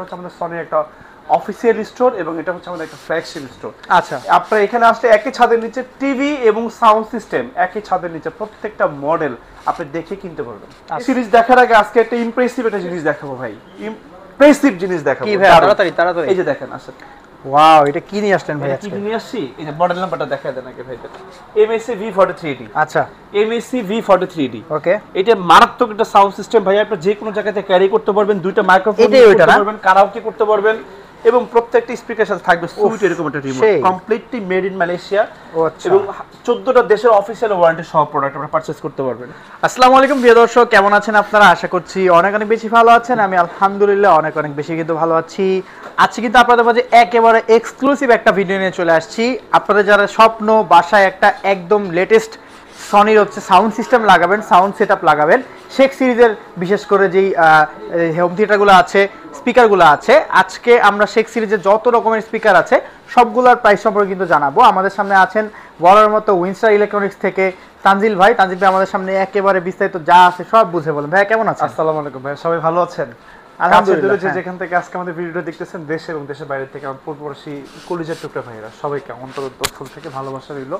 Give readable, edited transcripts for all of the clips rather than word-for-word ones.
হচ্ছে আমাদের সনির একটা অফিসিয়াল স্টোর এবং এটা হচ্ছে আমাদের একটা ফ্ল্যাগশিপ স্টোর। আচ্ছা, আপনারা এখানে আসলে একই ছাদের নিচে টিভি এবং সাউন্ড সিস্টেম একই ছাদের নিচে প্রত্যেকটা মডেল আপনি দেখে কিনতে পারবেন। সিরিজ দেখার আগে আজকে একটা ইমপ্রেসিভ একটা জিনিস দেখাবো ভাই, ইমপ্রেসিভ জিনিস দেখাবো। কি ভাই, তাড়াতাড়ি তাড়াতাড়ি। এই যে দেখেন আসেন। ওয়াও, এটা কি নিয়ে আসলেন ভাই আজকে? কি নিয়ে আসছি? এই যে মডেল নাম্বারটা দেখায় দেন আগে ভাই। MSC V43D। আচ্ছা, MSC V43D। ওকে। এটা মারাত্মক একটা সাউন্ড সিস্টেম ভাই, আপনি যে কোনো জায়গাতে ক্যারি করতে পারবেন, দুইটা মাইক্রোফোন করতে পারবেন, কারাওকে করতে পারবেন এবং প্রত্যেকটা স্পিকার সাথে থাকবে সুইট এরকম একটা remote, completely made in Malaysia এবং 14টা দেশের অফিশিয়াল ওয়ারেন্টি সহ প্রোডাক্ট আপনারা পারচেজ করতে পারবেন। আসসালামু আলাইকুম প্রিয় দর্শক, কেমন আছেন আপনারা? আশা করছি অনেক অনেক বেশি ভালো আছেন। আমি আলহামদুলিল্লাহ অনেক অনেক বেশি কিন্তু ভালো আছি। আজকে কিন্তু আপনাদের মাঝে একেবারে এক্সক্লুসিভ একটা ভিডিও নিয়ে চলে আসছি। আপনারা যারা স্বপ্ন বাসায় একটা একদম লেটেস্ট সনির হচ্ছে সাউন্ড সিস্টেম লাগাবেন, সাউন্ড সেটআপ লাগাবেন, শেখ সিরিজের বিশেষ করে যেই হোম থিয়েটারগুলো আছে, স্পিকারগুলো আছে, আজকে আমরা শেখ সিরিজের যত রকমের স্পিকার আছে সবগুলোর প্রাইস সম্পর্কে কিন্তু জানাবো। আমাদের সামনে আছেন বলার মতো উইনস্টার ইলেকট্রনিক্স থেকে তানজিল ভাই। তানজিল ভাই আমাদের সামনে একেবারে বিস্তারিত যা আছে সব বুঝে বলেন। ভাই কেমন আছেন? আসসালামু আলাইকুম ভাই, সবাই ভালো আছেন? আলহামদুলিল্লাহ। যেখান থেকে আজকে আমাদের ভিডিওটা দেখতেছেন, দেশ এবং দেশের বাইরে থেকে আমার পূর্ববর্তী কলিজার টুকরা ভাইরা সবাইকে অন্তরস্থল থেকে ভালোবাসা রইল।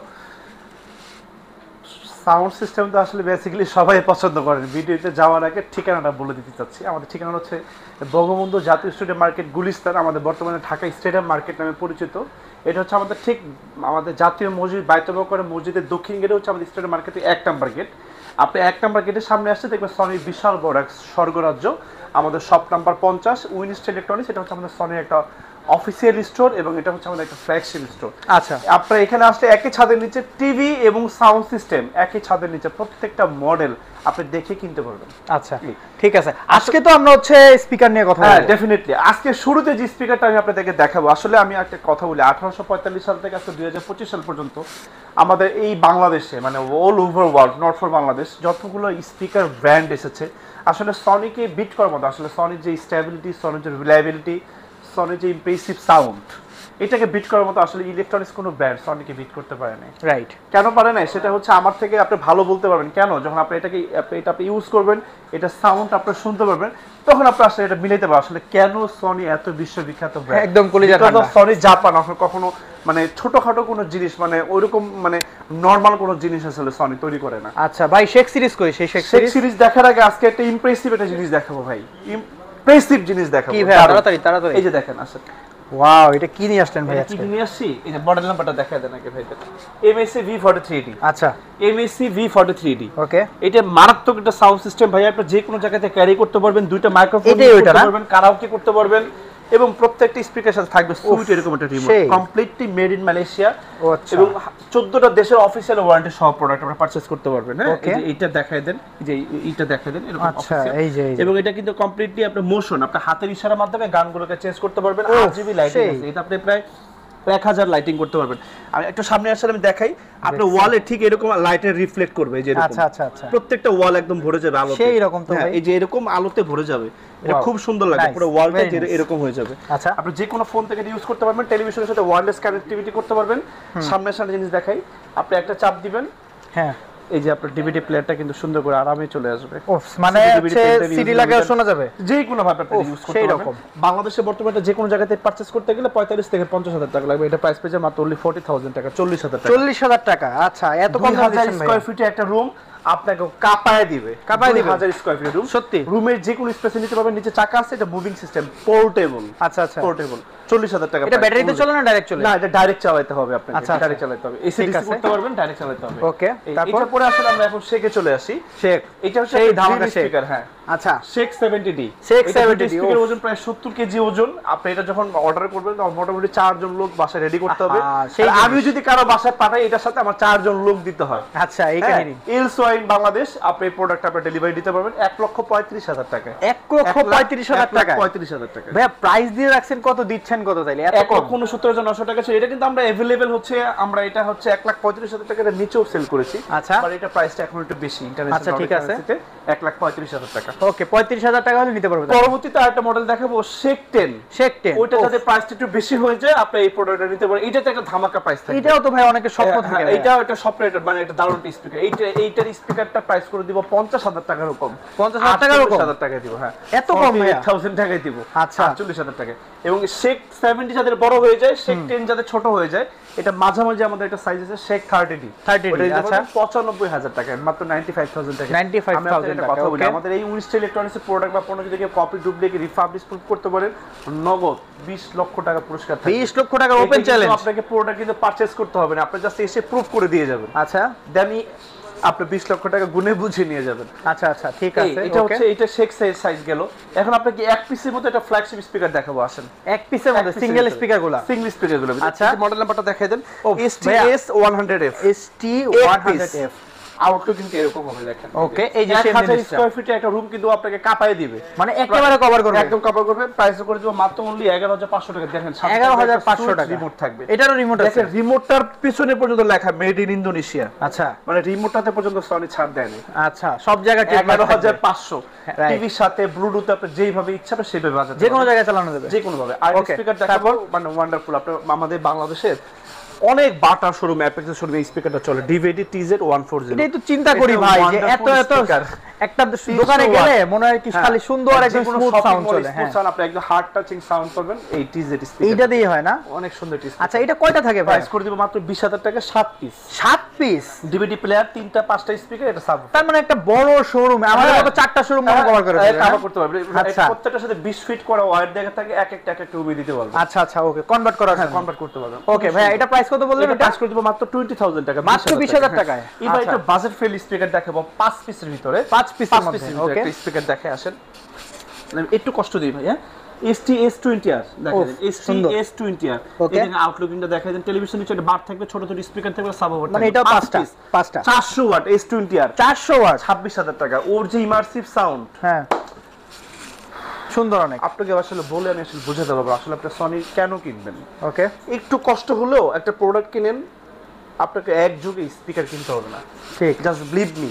সাউন্ড সিস্টেম তো আসলে বেসিক্যালি সবাই পছন্দ করেন। ভিডিওতে যাওয়ার আগে ঠিকানাটা বলে দিতে চাচ্ছি। আমাদের ঠিকানা হচ্ছে বঙ্গবন্ধু জাতীয় স্টেডিয়াম মার্কেট, গুলিস্তান। আমাদের বর্তমানে ঢাকা স্টেডিয়াম মার্কেট নামে পরিচিত। এটা হচ্ছে আমাদের ঠিক আমাদের জাতীয় মসজিদ বাইতুল মসজিদের দক্ষিণ গেটে হচ্ছে আমাদের স্টেডিয়াম মার্কেটের 1 নম্বর গেট। আপনি 1 নম্বর গেটের সামনে আসতে দেখবেন সনির বিশাল বড় এক স্বর্গরাজ্য, আমাদের শপ নাম্বার 50 উইনস্টার ইলেকট্রনিক্স। এটা হচ্ছে আমাদের সনির একটা অফিসিয়াল স্টোর এবং এটা হচ্ছে আমাদের একটা ফ্ল্যাগশিপ স্টোর। আচ্ছা, আপনারা এখানে আসলে একই ছাদের নিচে টিভি এবং সাউন্ড সিস্টেম একই ছাদের নিচে প্রত্যেকটা মডেল আপনি দেখে কিনতে পারবেন। আচ্ছা ঠিক আছে। আজকে তো আমরা হচ্ছে স্পিকার নিয়ে কথা বলবো। হ্যাঁ, ডেফিনেটলি। আজকে শুরুতে যে স্পিকারটা আমি আপনাদেরকে দেখাবো, আসলে আমি একটা কথা বলি, 1845 সাল থেকে আজকে 2025 সাল পর্যন্ত আমাদের এই বাংলাদেশে, মানে all over world, not for Bangladesh, যতগুলো স্পিকার ব্র্যান্ড এসেছে আসলে সনিকে বিট করার মতো, আসলে সনির যে স্টেবিলিটি, সনির যে রিলায়েবিলিটি, সনির যে ইমপ্রেসিভ সাউন্ড, এটাকে বিট করার মতো আসলে ইলেকট্রনিক্স কোনো ব্র্যান্ড সনিকে বিট করতে পারে না। রাইট। কেন পারে না? সেটা হচ্ছে আমার থেকে আপনি ভালো বলতে পারবেন। কেন? যখন আপনি এটা ইউজ করবেন, এটা সাউন্ড আপনি শুনতে পারবেন, তখন আপনি আসলে এটা মিলাইতে পারবেন আসলে কেন সনি এত বিশ্ববিখ্যাত ব্র্যান্ড। একদম কলিজা ঠান্ডা। সনি জাপান আসলে কখনো মানে ছোটখাটো কোনো জিনিস, মানে ওইরকম মানে নরমাল কোনো জিনিস আসলে সনি তৈরি করে না। আচ্ছা ভাই, শেখ সিরিজ কই? সেই শেখ সিরিজ দেখার আগে আজকে একটা ইমপ্রেসিভ একটা জিনিস দেখাবো ভাই, ইমপ্রেসিভ জিনিস দেখাবো। কি ভাই, তাড়াতাড়ি তাড়াতাড়ি। এই যে দেখেন আসেন। ওয়াও, এটা কি নিয়ে আসলেন ভাই আজকে? কি নিয়ে আসছি? এই যে মডেল নাম্বারটা দেখায় দেন আগে ভাই। MSC V43D। আচ্ছা, MSC V43D। ওকে। এটা মারাত্মক একটা সাউন্ড সিস্টেম ভাই, আপনি যে কোনো জায়গাতে ক্যারি করতে পারবেন, দুইটা মাইক্রোফোন করতে পারবেন, কারাওকে করতে পারবেন এবং প্রত্যেকটা স্পিকার সাথে থাকবে সুইট এরকম একটা remote, completely made in Malaysia এবং 14টা দেশের অফিশিয়াল ওয়ারেন্টি সহ প্রোডাক্ট আপনারা পারচেজ করতে পারবেন। হ্যাঁ, এই যে এইটা দেখায় দেন, এই যে এইটা দেখায় দেন এরকম অফিসিয়াল। এবং এটা কিন্তু কমপ্লিটলি আপনার মোশন, আপনার হাতের ইশারার মাধ্যমে গানগুলোকে চেঞ্জ করতে পারবেন। RGB লাইটিং আছে, এটা আপনি প্রায় 1000 লাইটিং করতে পারবেন। আমি একটু সামনে আসলে আমি দেখাই, আপনার ওয়ালে ঠিক এরকম লাইটের রিফ্লেক্ট করবে, যে এরকম। আচ্ছা আচ্ছা আচ্ছা, প্রত্যেকটা ওয়াল একদম ভরে যাবে আলোতে। সেই রকম তো ভাই, এই যে এরকম আলোতে ভরে যাবে, এটা খুব সুন্দর লাগে, পুরো ওয়ালটা এরকম হয়ে যাবে। আচ্ছা, আপনি যে কোনো ফোন থেকে ইউজ করতে পারবেন, টেলিভিশনের সাথে ওয়্যারলেস কানেক্টিভিটি করতে পারবেন। সামনে সামনে জিনিস দেখাই, আপনি একটা চাপ দিবেন, হ্যাঁ, এই যে আপনার ডিভিডি প্লেয়ারটা কিন্তু সুন্দর করে আরামে চলে আসবে। মানে সিডি লাগায় শোনা যাবে যে কোনো ভাবে আপনি ইউজ করতে পারবেন। বাংলাদেশে বর্তমানে যে কোনো জায়গাতে পারচেজ করতে গেলে 45 থেকে 50,000 টাকা লাগবে। এটা প্রাইস পেয়ে যায় মাত্র 40,000 টাকা, 40,000 টাকা। 40,000 টাকা। আচ্ছা, এত কম দামে দিচ্ছেন ভাই? স্কয়ার ফিটে একটা রুম আপনাকে কাঁপায় দিবে। 2000 স্কয়ার ফিট রুম, সত্যি রুমের যে কোনো স্পেসে নিতে পারবেন। নিচে চাকা আছে, এটা মুভিং সিস্টেম, পোর্টেবল। আচ্ছা আচ্ছা, পোর্টেবল, 40,000 টাকা। এটা ব্যাটারিতে চলে না ডাইরেক্ট চলে? না, এটা ডাইরেক্ট চালাতে হবে আপনাকে। আচ্ছা, ডাইরেক্ট চালাতে হবে, এসি ডিসি করতে পারবেন, ডাইরেক্ট চালাতে হবে। ওকে, তারপর এটা পরে আসলে আমরা এখন শেকে চলে আসি। শেক, এটা হচ্ছে সেই ধামাকা স্পিকার। হ্যাঁ, আচ্ছা, শেক 70D। শেক 70D স্পিকারের ওজন প্রায় 70 কেজি ওজন। আপনি এটা যখন অর্ডার করবেন তখন মোটামুটি 4 জন লোক বাসায় রেডি করতে হবে। আমি যদি কারো বাসায় পাঠাই, এটার সাথে আমার 4 জন লোক দিতে হয়। আচ্ছা, এই কাহিনী। এলসওয়াইন বাংলাদেশ, আপনি এই প্রোডাক্ট আপনি ডেলিভারি দিতে পারবেন 1,35,000 টাকা। 1,35,000 টাকা? 1,35,000 টাকা। ভাই প্রাইস দিয়ে রাখছেন কত, দিচ্ছেন কত তাইলে? এত কম? 1,69,900 টাকা ছিল। এটা কিন্তু আমরা अवेलेबल হচ্ছে, আমরা এটা হচ্ছে 1,35,000 টাকার নিচেও সেল করেছি। আচ্ছা, বাট এটা প্রাইসটা এখন একটু বেশি ইন্টারন্যাশনাল। আচ্ছা, ঠিক আছে, 1,35,000 টাকা। ওকে, 35,000 টাকা হলে নিতে পারবেন। পরবর্তীতে আরেকটা মডেল দেখাবো, শেক 10। শেক 10, ওইটা যাতে প্রাইসটা একটু বেশি হয়ে যায়, আপনি এই প্রোডাক্টটা নিতে পারেন। এটাতে একটা ধামাকা প্রাইস থাকে। এটাও তো ভাই অনেকের স্বপ্ন থাকে। এটাও একটা স্বপ্ন, মানে একটা দারুণ স্পিকার। এইটার স্পিকারটা প্রাইস করে দিব 50,000 টাকার কম। 50,000 টাকার কম? 40,000 টাকায় দিব। হ্যাঁ, এত কম ভাই? 1000 টাকায় দিব। আচ্ছা, 40,000 টাকায়। এবং শেক 70 যাদের বড় হয়ে যায়, শেক 10 যাদের ছোট হয়ে যায়, এটা মাঝামাঝি আমাদের একটা সাইজ আছে শেক 30D। আচ্ছা, 95,000 টাকায়, মাত্র 95,000 টাকা। 95,000 টাকা। কথা বলি, আমাদের এই উইনস্টার ইলেকট্রনিক্স এর প্রোডাক্ট বা পণ্য যদি কেউ কপি, ডুপ্লিকেট, রিফাবলিশ প্রুফ করতে পারেন, নগদ 20 লক্ষ টাকা পুরস্কার থাকবে। 20 লক্ষ টাকার ওপেন চ্যালেঞ্জ। আপনাকে প্রোডাক্ট কিন্তু পারচেজ করতে হবে না, আপনি জাস্ট এসে প্রুফ করে দিয়ে যাবেন। আচ্ছা, দেন আপনি 20 লক্ষ টাকা গুনে বুঝে নিয়ে যাবেন। আচ্ছা আচ্ছা, ঠিক আছে। এটা হচ্ছে, এটা শেক সাইজ গেল। এখন আপনাকে এক পিসের মধ্যে একটা ফ্ল্যাগশিপ স্পিকার দেখাবো, আসেন। এক পিসের মধ্যে সিঙ্গেল স্পিকারগুলো? সিঙ্গেল স্পিকারগুলো। আচ্ছা, মডেল নাম্বারটা দেখাই দেন। ST-S100F। ST-100F আউটলুক কিন্তু এরকম হবে, দেখেন। ওকে, এই যে 1000 স্কয়ার ফিটে একটা রুম কিন্তু আপনাকে কাঁপায় দিবে, মানে একেবারে কভার করবে। একদম কভার করবে। প্রাইস করে দিব মাত্র অনলি 11,500 টাকা। দেখেন 11,500 টাকা রিমোট থাকবে। এটারও রিমোট আছে। দেখেন রিমোটটার পিছনে পর্যন্ত লেখা মেড ইন ইন্দোনেশিয়া। আচ্ছা, মানে রিমোটটাতে পর্যন্ত সনি ছাড় দেয় না। আচ্ছা, সব জায়গায় 11,500 টিভির সাথে ব্লুটুথ আপনি যেইভাবে ইচ্ছা আপনি সেইভাবে বাজাতে যে কোনো জায়গায় চালানো যাবে, যে কোনো ভাবে। আর স্পিকার দেখাবো মানে ওয়ান্ডারফুল। আপনি আমাদের বাংলাদেশের অনেক বাটা শোরুম, অ্যাপেক্স শোরুমে এই স্পিকারটা চলে, ডিভিডি TZ140। এটাই তো চিন্তা করি ভাই, যে এত এত একটা দোকানে গেলে মনে হয় কি খালি সুন্দর একদম স্মুথ সাউন্ড চলে। হ্যাঁ, আপনি একদম হার্ড টাচিং সাউন্ড পাবেন এই TZ স্পিকার। এইটা দিয়ে হয় না? অনেক সুন্দর স্পিকার। আচ্ছা, এটা কয়টা থাকে ভাই? প্রাইস করে দিব মাত্র 20,000 টাকা, 7 পিস। 7 পিস ডিভিডি প্লেয়ার, 3টা 5টা স্পিকার, এটা সাব। তার মানে একটা বড় শোরুম, আমাদের মতো 4টা শোরুম মনে কভার করে দেবে। কভার করতে পারবে। আচ্ছা, প্রত্যেকটার সাথে 20 ফিট করা ওয়্যার দেখা থাকে, এক একটা রুমে দিতে পারবে। আচ্ছা আচ্ছা, ওকে, কনভার্ট করা আছে, কনভার্ট করতে পারবে। ওকে ভাই, এটা প্রাইস কত বললেন? এটা প্রাইস করে দিব মাত্র 20,000 টাকা, মাত্র 20,000 টাকায়। এবার এটা বাজেট ফ্রেন্ডলি স্পিকার দেখাবো 5 পিসের ভিতরে। 5 পিসের মধ্যে ওকে একটা স্পিকার দেখে আসেন। একটু কষ্ট দিই ভাই। হ্যাঁ, ST-S20R দেখেন, ST-S20R। এই দেখেন আউটলুকিংটা দেখাই দেন। টেলিভিশন নিচে একটা বার থাকবে, ছোট ছোট স্পিকার থাকবে, সাবওয়ার থাকবে। মানে এটা 5টা 400 ওয়াট S20R, 400 ওয়াট, 26,000 টাকা। ওর যে ইমার্সিভ সাউন্ড, হ্যাঁ, সুন্দর অনেক। আপনাকে আসলে বলে আমি আসলে বোঝাতে পারবো আসলে আপনি সনি কেন কিনবেন। ওকে, একটু কষ্ট হলেও একটা প্রোডাক্ট কিনেন, আপনাকে এক যুগে স্পিকার কিনতে হবে না। ঠিক, জাস্ট বিলিভ মি।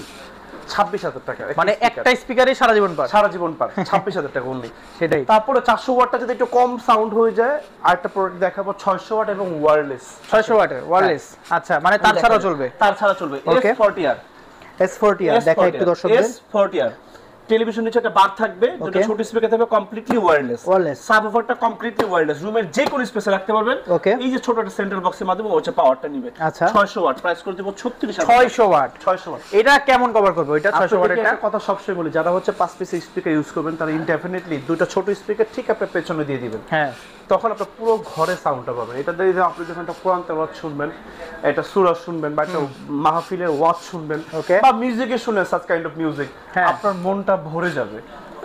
26,000 টাকা, মানে একটা স্পিকারে সারা জীবন পার, সারা জীবন পার। 26,000 টাকা অনলি। সেটাই। তারপরে 400 ওয়াটটা যদি একটু কম সাউন্ড হয়ে যায়, আরেকটা প্রোডাক্ট দেখাবো 600 ওয়াট এবং ওয়্যারলেস। 600 ওয়াটের ওয়্যারলেস। আচ্ছা, মানে তার ছাড়া চলবে? তার ছাড়া চলবে। S40R। S40R দেখা একটু দর্শকদের। S40R টেলিভিশন নিচে একটা বার থাকবে, দুটো ছোট স্পিকার থাকবে, কমপ্লিটলি ওয়্যারলেস। সাবওয়ুফারটা কমপ্লিটলি ওয়্যারলেস, রুমের যে কোনো স্পেসে রাখতে পারবেন। এই যে ছোট একটা সেন্ট্রাল বক্সের মাধ্যমে ওটা পাওয়ারটা নিবে। আচ্ছা, 600 ওয়াট, প্রাইস করে দেব 36,000। 600 ওয়াট, 600 ওয়াট। এটা কেমন কভার করবে ওইটা? 600 ওয়াট। এটা কথা সবসময় বলি, যারা হচ্ছে 5 পিস স্পিকার ইউজ করবেন তারা ইনডেফিনিটলি দুটো ছোট স্পিকার ঠিক আপনার পেছনে দিয়ে দিবেন। হ্যাঁ, তখন আপনার পুরো ঘরে সাউন্ডটা পাবেন। এটা দিয়ে আপনি যখন একটা কোরআন তেলাওয়াত শুনবেন, একটা সূরা শুনবেন, বা একটা মাহফিলের ওয়াজ শুনবেন, বা মিউজিকে শুনেন, সাচ কাইন্ড অফ মিউজিক, আপনার মনটা ভরে যাবে।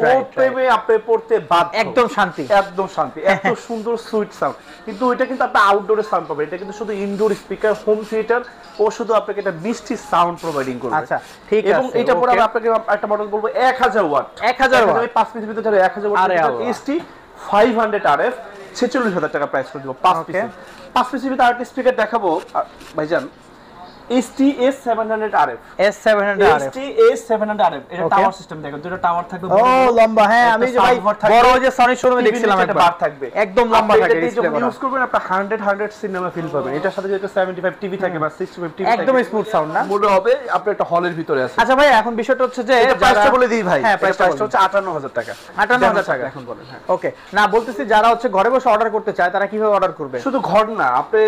ও প্রেমে আপনি পড়তে বাধ্য। একদম শান্তি, একদম শান্তি। এত সুন্দর সুইট সাউন্ড। কিন্তু এটা কিন্তু আপনি আউটডোরে সাউন্ড পাবেন, এটা কিন্তু শুধু ইনডোর স্পিকার, হোম থিয়েটার, ও শুধু আপনাকে একটা মিষ্টি সাউন্ড প্রোভাইডিং করবে। আচ্ছা, ঠিক আছে। এবং এটা পরে আমি আপনাকে একটা মডেল বলবো 1000 ওয়াট। 1000 ওয়াট, 5 পিসের ভিতরে 1000 ওয়াট ST-500RF, 46,000 টাকা প্রাইস করে দেব 5 পিসের। 5 পিসের ভিতরে আরেকটা স্পিকার দেখাবো ভাইজান, ST-S700RF। ST-S700RF এটা টাওয়ার সিস্টেম, দেখেন দুটো টাওয়ার থাকবে। ও লম্বা, হ্যাঁ, আমি যে ভাই বড় যে সনি শোরুমে দেখছিলাম একবার, বার থাকবে, একদম লম্বা থাকে। ডিসপ্লে ইউজ করবেন আপনি 100 সিনেমা ফিল পাবেন। এটার সাথে যদি 75 টিভি থাকে বা 65 টিভি থাকে, একদম স্মুথ সাউন্ড না মনে হবে আপনি একটা হলের ভিতরে আছেন। আচ্ছা ভাই, এখন বিষয়টা হচ্ছে যে প্রাইসটা বলে দিই ভাই। হ্যাঁ, প্রাইসটা হচ্ছে 58,000 টাকা। 58,000 টাকা এখন বলেন। হ্যাঁ, ওকে, না বলতেছি যারা হচ্ছে ঘরে বসে অর্ডার করতে চায় তারা কিভাবে অর্ডার করবে? শুধু ঘর না, আপনি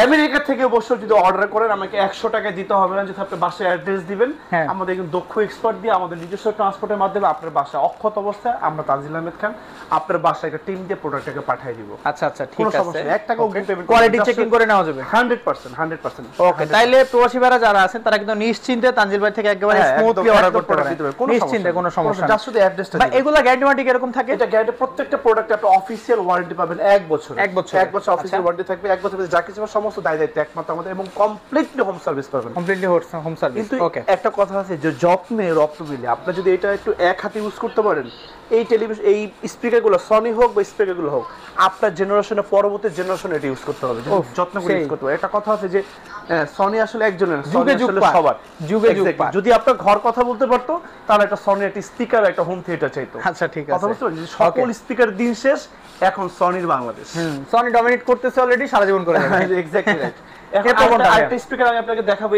আমেরিকা থেকে অবশ্য যদি অর্ডার করেন আমাকে 100 টাকা দিতে হবে না, যদি আপনি বাসায় অ্যাড্রেস দিবেন। আমাদের একজন দক্ষ এক্সপার্ট দিয়ে আমাদের নিজস্ব ট্রান্সপোর্টের মাধ্যমে আপনার বাসায় অক্ষত অবস্থায় আমরা তাজিল আহমেদ খান আপনার বাসায় একটা টিম দিয়ে প্রোডাক্টটাকে পাঠিয়ে দিব। আচ্ছা আচ্ছা, ঠিক আছে। 1 টাকা অগ্রিম পেমেন্ট, কোয়ালিটি চেকিং করে নেওয়া যাবে 100%। ওকে, তাইলে প্রবাসী ভাইরা যারা আছেন তারা কিন্তু নিশ্চিন্তে তানজিল ভাই থেকে একেবারে স্মুথলি অর্ডার করতে পারবেন, নিশ্চিন্তে, কোনো সমস্যা নেই। জাস্ট শুধু অ্যাড্রেসটা দিবেন। এগুলা গ্যারান্টি ওয়ারেন্টি এরকম থাকে? এটা গ্যারান্টি, প্রত্যেকটা প্রোডাক্টে আপনি অফিশিয়াল ওয়ারেন্টি পাবেন 1 বছর। 1 বছর অফিশিয়াল ওয়ারেন্টি থাকবে। 1 বছরের যা কিছু সমস্ত দায়-দায়িত্ব একমাত্র আমাদের, এবং কমপ্লিটলি হোম সার্ভিস পাবেন। Completely home service. কিন্তু একটা কথা আছে যে যত্নে রত্ন মিলে, আপনি যদি এটা একটু এক হাতে ইউজ করতে পারেন, এই টেলিভিশন, এই স্পিকারগুলো সনি হোক বা স্পিকারগুলো হোক, আপনার জেনারেশনে পরবর্তী জেনারেশনে এটা ইউজ করতে হবে, যত্ন করে ইউজ করতে হবে। একটা কথা আছে যে সনি আসলে একজনের, যুগে যুগ সবার যুগে যুগ। যদি আপনার ঘর কথা বলতে পারতো তাহলে একটা সনি একটা স্পিকার, একটা হোম থিয়েটার চাইতো। আচ্ছা, ঠিক আছে। কথা বুঝতে পারছেন, সকল স্পিকার দিন শেষ, এখন সনির বাংলাদেশ। সনি ডমিনেট করতেছে অলরেডি, সারা জীবন করে। Exactly right. এখন আরেকটা স্পিকার আমি আপনাকে দেখাবো,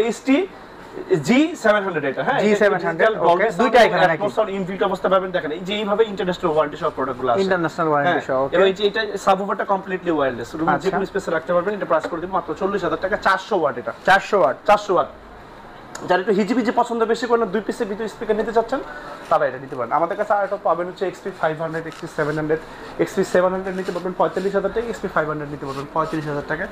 G700 এটা, হ্যাঁ G700 ওকে, দুইটা এখানে নাকি অ্যাটমোসফিয়ার ইনবিল্ট অবস্থা পাবেন। দেখেন এই যে এইভাবে ইন্টারন্যাশনাল ওয়ারেন্টি সব প্রোডাক্টগুলো আছে, ইন্টারন্যাশনাল ওয়ারেন্টি সহ। ওকে, এবং এই যে এটা সাবউফারটা কমপ্লিটলি ওয়্যারলেস, রুমে যে কোনো স্পেসে রাখতে পারবেন। এটা প্রাইস করে দিব মাত্র 40,000 টাকা। 400 ওয়াট, এটা 400 ওয়াট। 400 ওয়াট। যারা একটু হিজিবিজি পছন্দ বেশি করে না, 2 পিসের ভিতরে স্পিকার নিতে চাচ্ছেন, তারা এটা নিতে পারেন। আমাদের কাছে আরেকটা পাবেন হচ্ছে XP500, XP700। XP700 নিতে পারবেন 45,000 টাকা, XP500 নিতে পারবেন 35,000 টাকা।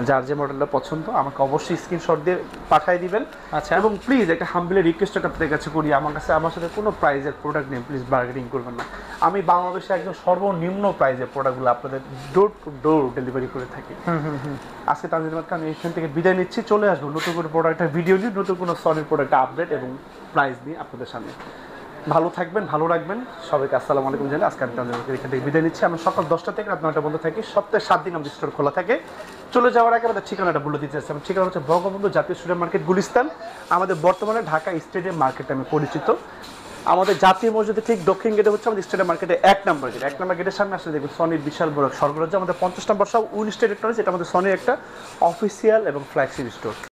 যার যে মডেলটা পছন্দ আমাকে অবশ্যই স্ক্রিনশট দিয়ে পাঠিয়ে দিবেন। আচ্ছা, এবং প্লিজ একটা হাম্বলি রিকোয়েস্ট আপনাদের কাছে করি, আমার সাথে কোনো প্রাইজের প্রোডাক্ট নেই, প্লিজ বার্গেনিং করবেন না। আমি বাংলাদেশে একদম সর্বনিম্ন প্রাইজের প্রোডাক্টগুলো আপনাদের ডোর টু ডোর ডেলিভারি করে থাকি। আজকে তানজিদ আহমেদ খান এখান থেকে বিদায় নিচ্ছি, চলে আসবো নতুন কোনো প্রোডাক্টের ভিডিও নিয়ে, নতুন কোনো সনির প্রোডাক্ট আপডেট এবং প্রাইস নিয়ে আপনাদের সামনে। ভালো থাকবেন, ভালো রাখবেন সবাইকে। আসসালামু আলাইকুম জানাই আজকে আমি তানজিদ আহমেদ এখান থেকে বিদায় নিচ্ছি। আমরা সকাল 10টা থেকে রাত 9টা পর্যন্ত থাকি, সপ্তাহে 7 দিন আমাদের স্টোর খোলা থাকে। চলে যাওয়ার আগে আমাদের ঠিকানাটা বলে দিতে চাচ্ছি। আমার ঠিকানা হচ্ছে বঙ্গবন্ধু জাতীয় স্টেডিয়াম মার্কেট, গুলিস্তান। আমাদের বর্তমানে ঢাকা স্টেডিয়াম মার্কেট নামে পরিচিত। আমাদের জাতীয় মসজিদের ঠিক দক্ষিণ গেটে হচ্ছে আমাদের স্টেডিয়াম মার্কেটে 1 নম্বর গেট। 1 নম্বর গেটের সামনে আসলে দেখবেন সনির বিশাল বড় সরবরাহ। আমাদের 50 নম্বর সব উইনস্টেড ইলেকট্রনিক্স, এটা আমাদের সনির একটা অফিসিয়াল এবং ফ্ল্যাগশিপ স্টোর।